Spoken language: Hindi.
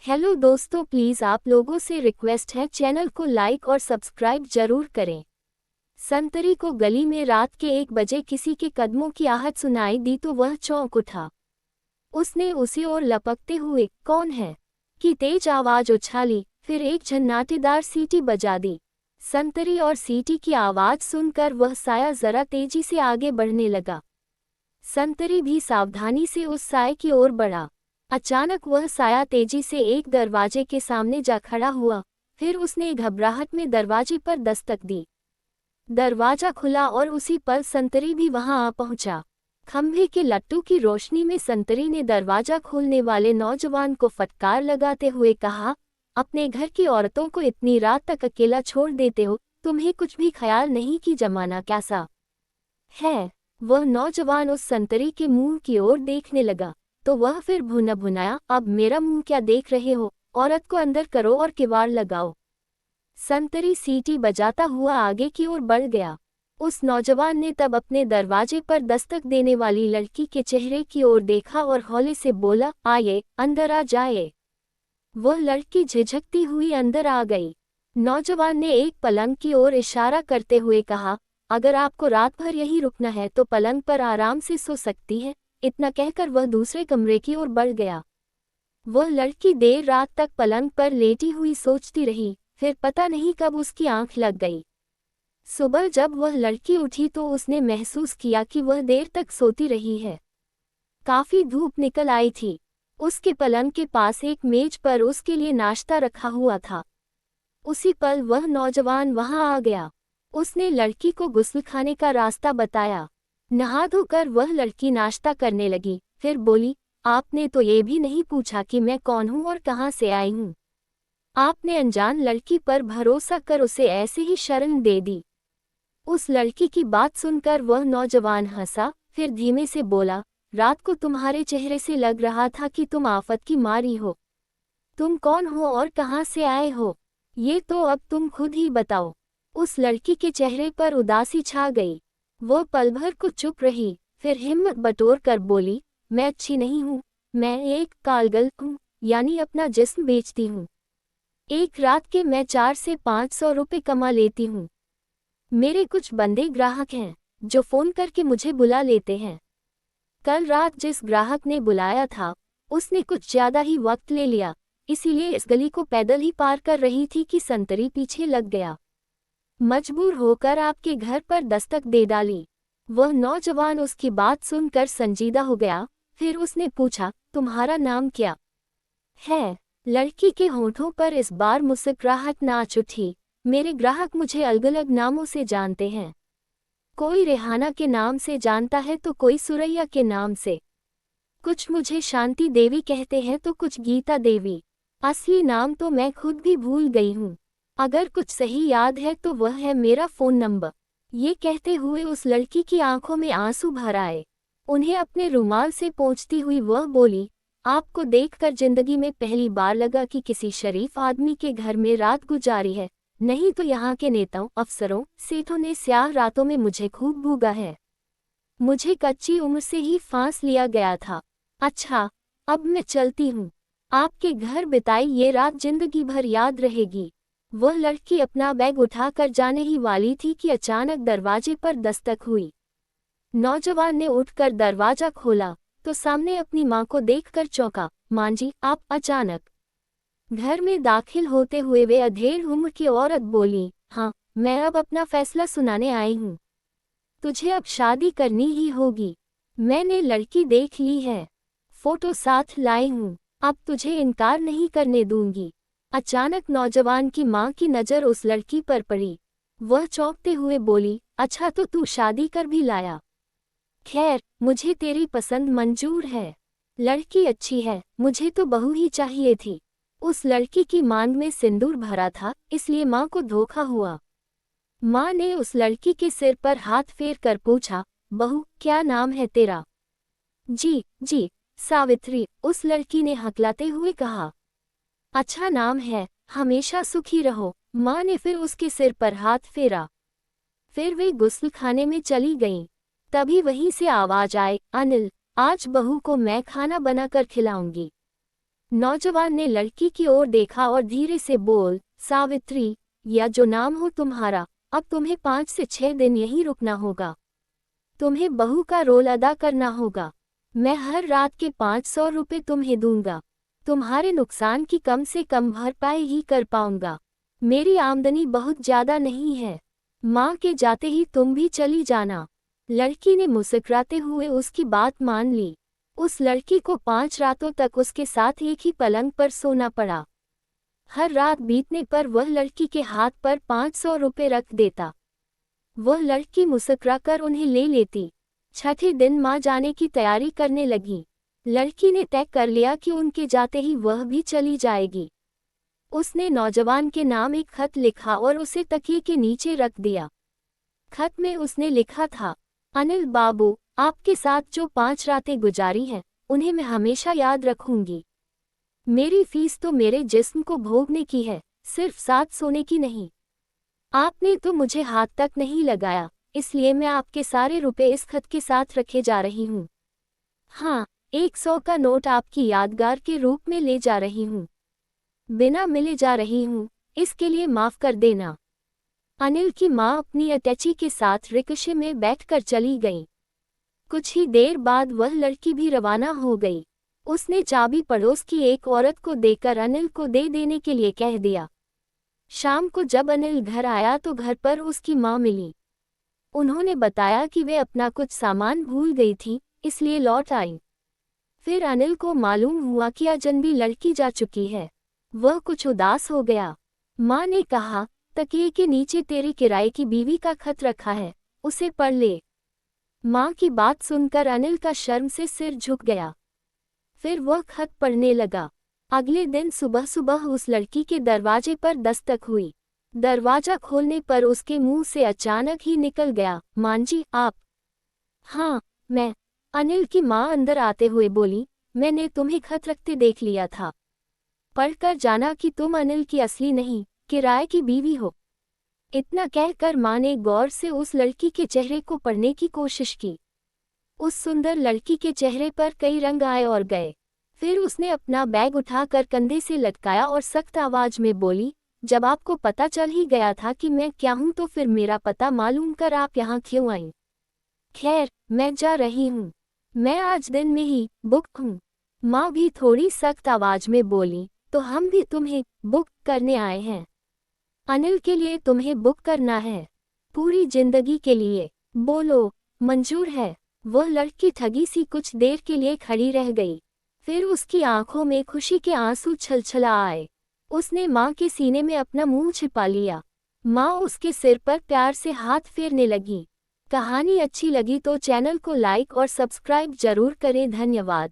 हेलो दोस्तों, प्लीज़ आप लोगों से रिक्वेस्ट है चैनल को लाइक और सब्सक्राइब जरूर करें। संतरी को गली में रात के 1 बजे किसी के कदमों की आहट सुनाई दी तो वह चौंक उठा। उसने उसी ओर लपकते हुए कौन है की तेज आवाज उछाली, फिर एक झन्नाटेदार सीटी बजा दी। संतरी और सीटी की आवाज सुनकर वह साया जरा तेजी से आगे बढ़ने लगा। संतरी भी सावधानी से उस साय की ओर बढ़ा। अचानक वह साया तेजी से एक दरवाजे के सामने जा खड़ा हुआ, फिर उसने घबराहट में दरवाजे पर दस्तक दी। दरवाजा खुला और उसी पल संतरी भी वहां आ पहुंचा। खंभे के लट्टू की रोशनी में संतरी ने दरवाजा खोलने वाले नौजवान को फटकार लगाते हुए कहा, अपने घर की औरतों को इतनी रात तक अकेला छोड़ देते हो, तुम्हें कुछ भी ख्याल नहीं कि जमाना कैसा है। वह नौजवान उस संतरी के मुंह की ओर देखने लगा, तो वह फिर भुना भुनाया, अब मेरा मुंह क्या देख रहे हो, औरत को अंदर करो और किवाड़ लगाओ। संतरी सीटी बजाता हुआ आगे की ओर बढ़ गया। उस नौजवान ने तब अपने दरवाजे पर दस्तक देने वाली लड़की के चेहरे की ओर देखा और हौले से बोला, आइए, अंदर आ जाए। वह लड़की झिझकती हुई अंदर आ गई। नौजवान ने एक पलंग की ओर इशारा करते हुए कहा, अगर आपको रात भर यहीं रुकना है तो पलंग पर आराम से सो सकती है। इतना कहकर वह दूसरे कमरे की ओर बढ़ गया। वह लड़की देर रात तक पलंग पर लेटी हुई सोचती रही, फिर पता नहीं कब उसकी आंख लग गई। सुबह जब वह लड़की उठी तो उसने महसूस किया कि वह देर तक सोती रही है। काफी धूप निकल आई थी। उसके पलंग के पास एक मेज पर उसके लिए नाश्ता रखा हुआ था। उसी पल वह नौजवान वहां आ गया। उसने लड़की को गुस्लखाने का रास्ता बताया। नहा धोकर वह लड़की नाश्ता करने लगी, फिर बोली, आपने तो ये भी नहीं पूछा कि मैं कौन हूँ और कहाँ से आई हूँ। आपने अनजान लड़की पर भरोसा कर उसे ऐसे ही शरण दे दी। उस लड़की की बात सुनकर वह नौजवान हंसा, फिर धीमे से बोला, रात को तुम्हारे चेहरे से लग रहा था कि तुम आफत की मारी हो। तुम कौन हो और कहाँ से आए हो, ये तो अब तुम खुद ही बताओ। उस लड़की के चेहरे पर उदासी छा गई। वह पल भर को चुप रही, फिर हिम्मत बटोर कर बोली, मैं अच्छी नहीं हूँ, मैं एक कालगल हूँ, यानी अपना जिस्म बेचती हूँ। एक रात के मैं 400 से 500 रुपये कमा लेती हूँ। मेरे कुछ बंदे ग्राहक हैं जो फोन करके मुझे बुला लेते हैं। कल रात जिस ग्राहक ने बुलाया था उसने कुछ ज्यादा ही वक्त ले लिया, इसीलिए इस गली को पैदल ही पार कर रही थी कि संतरी पीछे लग गया। मजबूर होकर आपके घर पर दस्तक दे डाली। वह नौजवान उसकी बात सुनकर संजीदा हो गया, फिर उसने पूछा, तुम्हारा नाम क्या है। लड़की के होठों पर इस बार मुस्कुराहट नाच उठी। मेरे ग्राहक मुझे अलग अलग नामों से जानते हैं। कोई रेहाना के नाम से जानता है तो कोई सुरैया के नाम से। कुछ मुझे शांति देवी कहते हैं तो कुछ गीता देवी। असली नाम तो मैं खुद भी भूल गई हूँ। अगर कुछ सही याद है तो वह है मेरा फोन नंबर। ये कहते हुए उस लड़की की आंखों में आंसू भर आए। उन्हें अपने रुमाल से पोंछती हुई वह बोली, आपको देखकर जिंदगी में पहली बार लगा कि किसी शरीफ आदमी के घर में रात गुजारी है, नहीं तो यहाँ के नेताओं, अफसरों, सेठों ने स्याह रातों में मुझे खूब भूगा है। मुझे कच्ची उम्र से ही फांस लिया गया था। अच्छा, अब मैं चलती हूँ। आपके घर बिताई ये रात जिंदगी भर याद रहेगी। वह लड़की अपना बैग उठाकर जाने ही वाली थी कि अचानक दरवाजे पर दस्तक हुई। नौजवान ने उठकर दरवाजा खोला तो सामने अपनी मां को देखकर चौंका। मां जी, आप अचानक। घर में दाखिल होते हुए वे अधेड़ उम्र की औरत बोली, हाँ, मैं अब अपना फैसला सुनाने आई हूँ। तुझे अब शादी करनी ही होगी। मैंने लड़की देख ली है, फोटो साथ लाई हूँ, अब तुझे इनकार नहीं करने दूंगी। अचानक नौजवान की मां की नज़र उस लड़की पर पड़ी। वह चौंकते हुए बोली, अच्छा तो तू शादी कर भी लाया। खैर, मुझे तेरी पसंद मंजूर है। लड़की अच्छी है, मुझे तो बहू ही चाहिए थी। उस लड़की की मांग में सिंदूर भरा था, इसलिए मां को धोखा हुआ। मां ने उस लड़की के सिर पर हाथ फेर कर पूछा, बहू, क्या नाम है तेरा। जी, सावित्री, उस लड़की ने हकलाते हुए कहा। अच्छा नाम है, हमेशा सुखी रहो। मां ने फिर उसके सिर पर हाथ फेरा। फिर वे गुस्लखाने में चली गईं। तभी वहीं से आवाज आए, अनिल, आज बहू को मैं खाना बनाकर खिलाऊंगी। नौजवान ने लड़की की ओर देखा और धीरे से बोल, सावित्री, या जो नाम हो तुम्हारा, अब तुम्हें 5 से 6 दिन यहीं रुकना होगा। तुम्हें बहू का रोल अदा करना होगा। मैं हर रात के 500 रुपये तुम्हें दूंगा। तुम्हारे नुकसान की कम से कम भरपाई ही कर पाऊंगा। मेरी आमदनी बहुत ज्यादा नहीं है। माँ के जाते ही तुम भी चली जाना। लड़की ने मुस्कुराते हुए उसकी बात मान ली। उस लड़की को 5 रातों तक उसके साथ एक ही पलंग पर सोना पड़ा। हर रात बीतने पर वह लड़की के हाथ पर 500 रुपये रख देता। वह लड़की मुस्कुराकर उन्हें ले लेती। छठे दिन माँ जाने की तैयारी करने लगी। लड़की ने तय कर लिया कि उनके जाते ही वह भी चली जाएगी। उसने नौजवान के नाम एक खत लिखा और उसे तकिए के नीचे रख दिया। खत में उसने लिखा था, अनिल बाबू, आपके साथ जो 5 रातें गुजारी हैं, उन्हें मैं हमेशा याद रखूंगी। मेरी फीस तो मेरे जिस्म को भोगने की है, सिर्फ साथ सोने की नहीं। आपने तो मुझे हाथ तक नहीं लगाया, इसलिए मैं आपके सारे रुपए इस खत के साथ रखे जा रही हूँ। हाँ, 100 का नोट आपकी यादगार के रूप में ले जा रही हूँ। बिना मिले जा रही हूँ, इसके लिए माफ कर देना। अनिल की माँ अपनी अटैची के साथ रिक्शे में बैठकर चली गई। कुछ ही देर बाद वह लड़की भी रवाना हो गई। उसने चाबी पड़ोस की एक औरत को देकर अनिल को दे देने के लिए कह दिया। शाम को जब अनिल घर आया तो घर पर उसकी माँ मिली। उन्होंने बताया कि वे अपना कुछ सामान भूल गई थी, इसलिए लौट आई। फिर अनिल को मालूम हुआ कि अजनबी लड़की जा चुकी है। वह कुछ उदास हो गया। माँ ने कहा, तकिए के नीचे तेरी किराए की बीवी का खत रखा है, उसे पढ़ ले। माँ की बात सुनकर अनिल का शर्म से सिर झुक गया। फिर वह खत पढ़ने लगा। अगले दिन सुबह सुबह उस लड़की के दरवाजे पर दस्तक हुई। दरवाजा खोलने पर उसके मुंह से अचानक ही निकल गया, मां जी आप? हाँ, मैं। अनिल की माँ अंदर आते हुए बोली, मैंने तुम्हें खत रखते देख लिया था। पढ़कर जाना कि तुम अनिल की असली नहीं, किराए की बीवी हो। इतना कहकर माँ ने गौर से उस लड़की के चेहरे को पढ़ने की कोशिश की। उस सुंदर लड़की के चेहरे पर कई रंग आए और गए। फिर उसने अपना बैग उठाकर कंधे से लटकाया और सख्त आवाज में बोली, जब आपको पता चल ही गया था कि मैं क्या हूं तो फिर मेरा पता मालूम कर आप यहाँ क्यों आई? खैर, मैं जा रही हूँ। मैं आज दिन में ही बुक हूँ। माँ भी थोड़ी सख्त आवाज में बोली, तो हम भी तुम्हें बुक करने आए हैं। अनिल के लिए तुम्हें बुक करना है, पूरी जिंदगी के लिए। बोलो, मंजूर है? वह लड़की ठगी सी कुछ देर के लिए खड़ी रह गई। फिर उसकी आंखों में खुशी के आंसू छलछला आए। उसने माँ के सीने में अपना मुंह छिपा लिया। माँ उसके सिर पर प्यार से हाथ फेरने लगी। कहानी अच्छी लगी तो चैनल को लाइक और सब्सक्राइब जरूर करें। धन्यवाद।